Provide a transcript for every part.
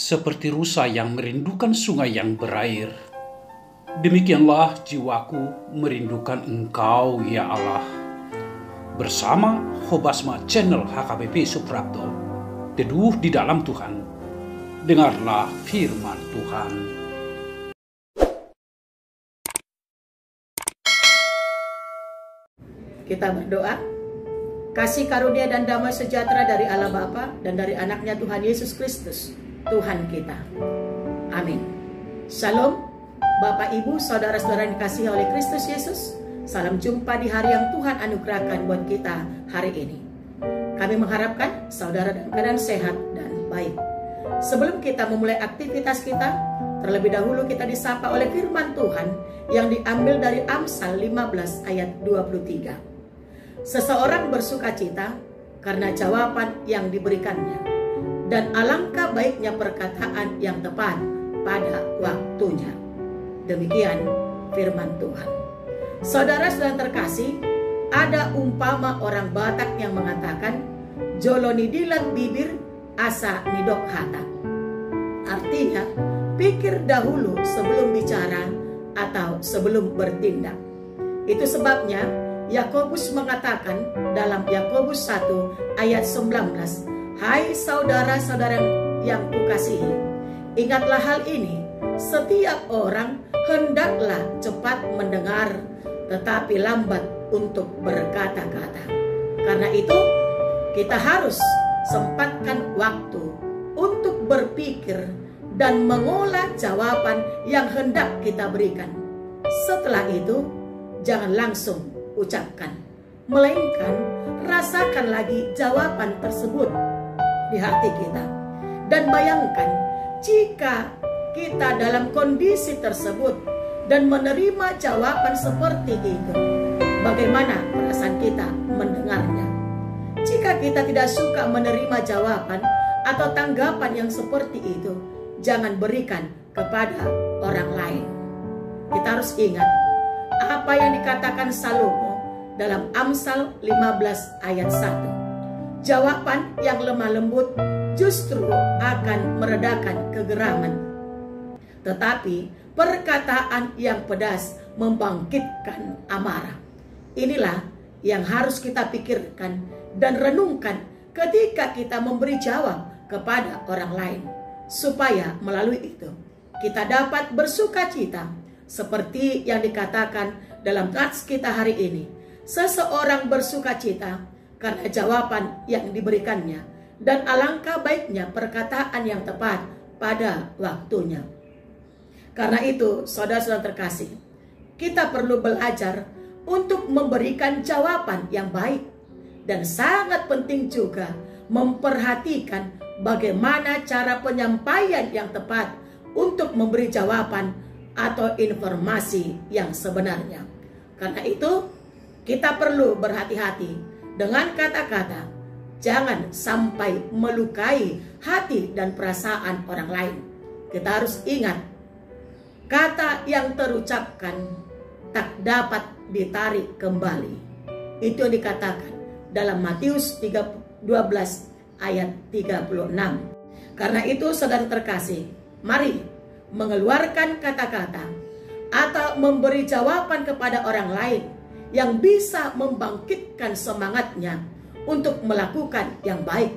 seperti rusa yang merindukan sungai yang berair. Demikianlah jiwaku merindukan Engkau, ya Allah. Bersama Hobasma Channel HKBP Suprapto, teduh di dalam Tuhan. Dengarlah firman Tuhan. Kita berdoa. Kasih karunia dan damai sejahtera dari Allah Bapa dan dari anaknya Tuhan Yesus Kristus, Tuhan kita. Amin. Shalom, Bapak Ibu, saudara-saudara yang dikasihi oleh Kristus Yesus. Salam jumpa di hari yang Tuhan anugerahkan buat kita hari ini. Kami mengharapkan saudara dalam keadaan sehat dan baik. Sebelum kita memulai aktivitas kita, terlebih dahulu kita disapa oleh firman Tuhan yang diambil dari Amsal 15 ayat 23. Seseorang bersukacita karena jawaban yang diberikannya, dan alangkah baiknya perkataan yang tepat pada waktunya. Demikian firman Tuhan. Saudara-saudara terkasih, ada umpama orang Batak yang mengatakan, "Jolo ni dilat bibir, asa nidok hata." Artinya, pikir dahulu sebelum bicara atau sebelum bertindak. Itu sebabnya Yakobus mengatakan dalam Yakobus 1 ayat 19, "Hai saudara-saudara yang kukasihi, ingatlah hal ini, setiap orang hendaklah cepat mendengar, tetapi lambat untuk berkata-kata." Karena itu, kita harus sempatkan waktu untuk berpikir dan mengolah jawaban yang hendak kita berikan. Setelah itu, jangan langsung ucapkan, melainkan rasakan lagi jawaban tersebut di hati kita. Dan bayangkan jika kita dalam kondisi tersebut dan menerima jawaban seperti itu, bagaimana perasaan kita mendengarnya? Jika kita tidak suka menerima jawaban atau tanggapan yang seperti itu, jangan berikan kepada orang lain. Kita harus ingat apa yang dikatakan Salomo dalam Amsal 15 ayat 1. Jawaban yang lemah lembut justru akan meredakan kegeraman, tetapi perkataan yang pedas membangkitkan amarah. Inilah yang harus kita pikirkan dan renungkan ketika kita memberi jawab kepada orang lain, supaya melalui itu kita dapat bersukacita seperti yang dikatakan dalam nats kita hari ini. Seseorang bersukacita karena jawaban yang diberikannya, dan alangkah baiknya perkataan yang tepat pada waktunya. Karena itu, saudara-saudara terkasih, kita perlu belajar untuk memberikan jawaban yang baik, dan sangat penting juga memperhatikan bagaimana cara penyampaian yang tepat untuk memberi jawaban atau informasi yang sebenarnya. Karena itu, kita perlu berhati-hati dengan kata-kata. Jangan sampai melukai hati dan perasaan orang lain. Kita harus ingat, kata yang terucapkan tak dapat ditarik kembali. Itu yang dikatakan dalam Matius 12 ayat 36. Karena itu, saudara terkasih, mari mengeluarkan kata-kata atau memberi jawaban kepada orang lain yang bisa membangkitkan semangatnya untuk melakukan yang baik.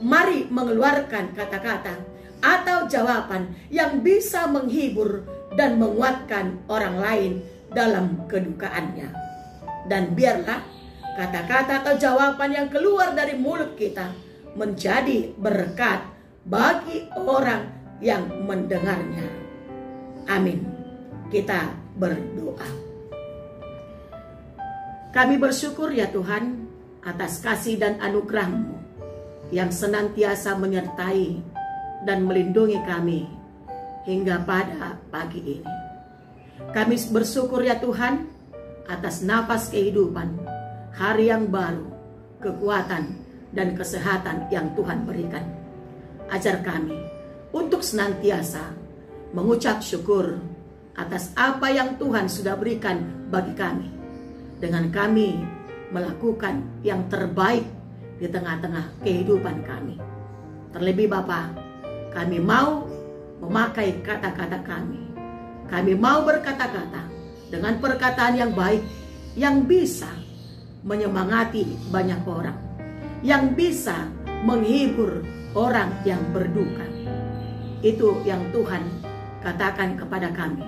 Mari mengeluarkan kata-kata atau jawaban yang bisa menghibur dan menguatkan orang lain dalam kedukaannya. Dan biarlah kata-kata atau jawaban yang keluar dari mulut kita menjadi berkat bagi orang yang mendengarnya. Amin. Kita berdoa. Kami bersyukur ya Tuhan atas kasih dan anugerah-Mu yang senantiasa menyertai dan melindungi kami hingga pada pagi ini. Kami bersyukur ya Tuhan atas nafas kehidupan, hari yang baru, kekuatan dan kesehatan yang Tuhan berikan. Ajar kami untuk senantiasa mengucap syukur atas apa yang Tuhan sudah berikan bagi kami, dengan kami melakukan yang terbaik di tengah-tengah kehidupan kami. Terlebih Bapa, kami mau memakai kata-kata kami. Kami mau berkata-kata dengan perkataan yang baik, yang bisa menyemangati banyak orang, yang bisa menghibur orang yang berduka. Itu yang Tuhan katakan kepada kami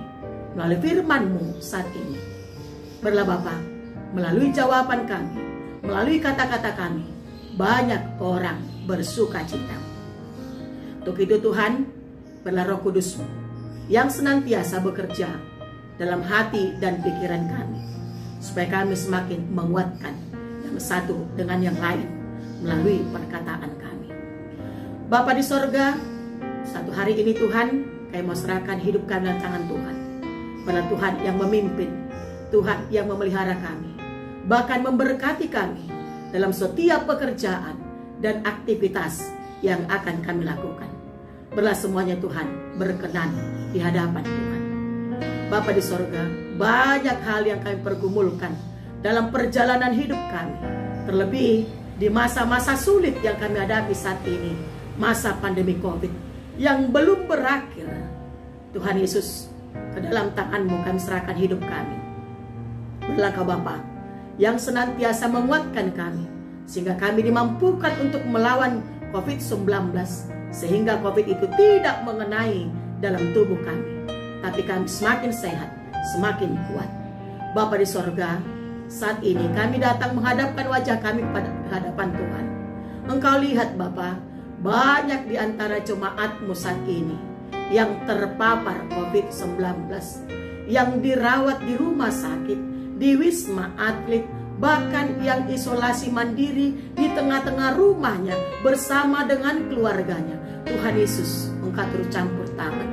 melalui firman-Mu saat ini. Biarlah Bapa, melalui jawaban kami, melalui kata-kata kami, banyak orang bersuka cita. Untuk itu Tuhan, biarlah Roh Kudus-Mu yang senantiasa bekerja dalam hati dan pikiran kami, supaya kami semakin menguatkan yang satu dengan yang lain melalui perkataan kami. Bapa di sorga, satu hari ini Tuhan, kami mau serahkan hidup kami dalam tangan Tuhan. Pada Tuhan yang memimpin, Tuhan yang memelihara kami, bahkan memberkati kami dalam setiap pekerjaan dan aktivitas yang akan kami lakukan. Biarlah semuanya Tuhan berkenan di hadapan Tuhan. Bapa di sorga, banyak hal yang kami pergumulkan dalam perjalanan hidup kami, terlebih di masa-masa sulit yang kami hadapi saat ini, masa pandemi COVID yang belum berakhir. Tuhan Yesus, ke dalam tangan-Mu kami serahkan hidup kami. Biarlah Kau Bapa yang senantiasa menguatkan kami, sehingga kami dimampukan untuk melawan COVID-19, sehingga COVID itu tidak mengenai dalam tubuh kami, tapi kami semakin sehat, semakin kuat. Bapa di sorga, saat ini kami datang menghadapkan wajah kami pada hadapan Tuhan. Engkau lihat Bapa, banyak di antara jemaat-Mu saat ini yang terpapar COVID-19, yang dirawat di rumah sakit, di Wisma Atlet, bahkan yang isolasi mandiri di tengah-tengah rumahnya bersama dengan keluarganya. Tuhan Yesus, Engkau turut campur tangan.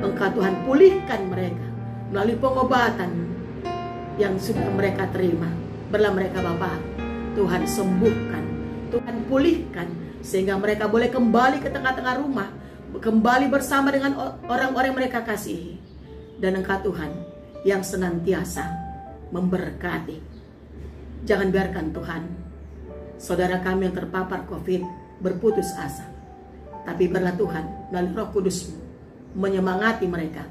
Engkau Tuhan pulihkan mereka melalui pengobatan yang sudah mereka terima. Biarlah mereka Bapa, Tuhan sembuhkan, Tuhan pulihkan, sehingga mereka boleh kembali ke tengah-tengah rumah, kembali bersama dengan orang-orang yang mereka kasihi. Dan Engkau Tuhan yang senantiasa memberkati. Jangan biarkan Tuhan saudara kami yang terpapar COVID berputus asa, tapi biarlah Tuhan melalui Roh Kudus-Mu menyemangati mereka,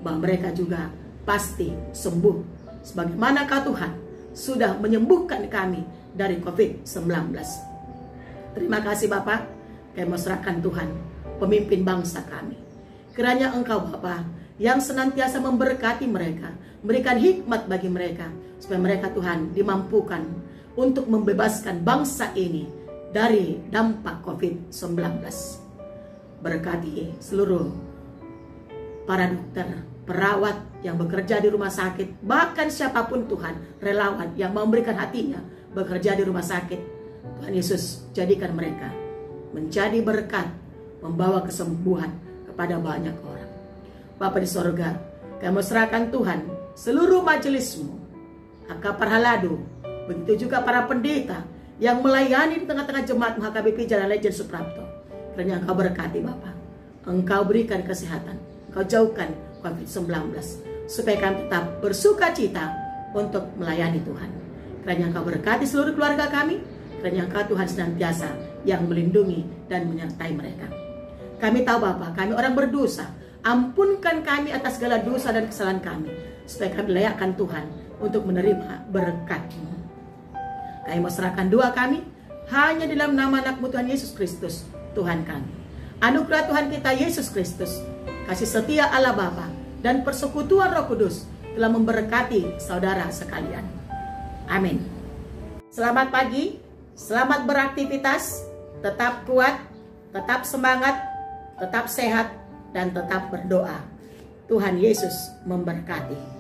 bahwa mereka juga pasti sembuh, sebagaimana Kau Tuhan sudah menyembuhkan kami dari COVID-19. Terima kasih Bapa, kami mau serahkan Tuhan pemimpin bangsa kami. Kiranya Engkau Bapa yang senantiasa memberkati mereka, memberikan hikmat bagi mereka, supaya mereka Tuhan dimampukan untuk membebaskan bangsa ini dari dampak COVID-19. Berkati seluruh para dokter, perawat yang bekerja di rumah sakit, bahkan siapapun Tuhan, relawan yang memberikan hatinya bekerja di rumah sakit. Tuhan Yesus, jadikan mereka menjadi berkat, membawa kesembuhan kepada banyak orang. Bapa di sorga, kami serahkan Tuhan seluruh majelis-Mu, Akapar Haladu, begitu juga para pendeta yang melayani di tengah-tengah jemaat HKBP Jalan Lejen Suprapto. Kiranya Engkau berkati Bapa, Engkau berikan kesehatan, Engkau jauhkan COVID-19, supaya kami tetap bersuka cita untuk melayani Tuhan. Kiranya Engkau berkati seluruh keluarga kami, kiranya Engkau Tuhan senantiasa yang melindungi dan menyertai mereka. Kami tahu Bapa, kami orang berdosa, ampunkan kami atas segala dosa dan kesalahan kami, supaya kami layakkan Tuhan untuk menerima berkat-Mu. Kami mau serahkan doa kami hanya dalam nama anak-Mu Tuhan Yesus Kristus, Tuhan kami. Anugerah Tuhan kita Yesus Kristus, kasih setia Allah Bapa, dan persekutuan Roh Kudus telah memberkati saudara sekalian. Amin. Selamat pagi, selamat beraktivitas, tetap kuat, tetap semangat, tetap sehat, dan tetap berdoa. Tuhan Yesus memberkati.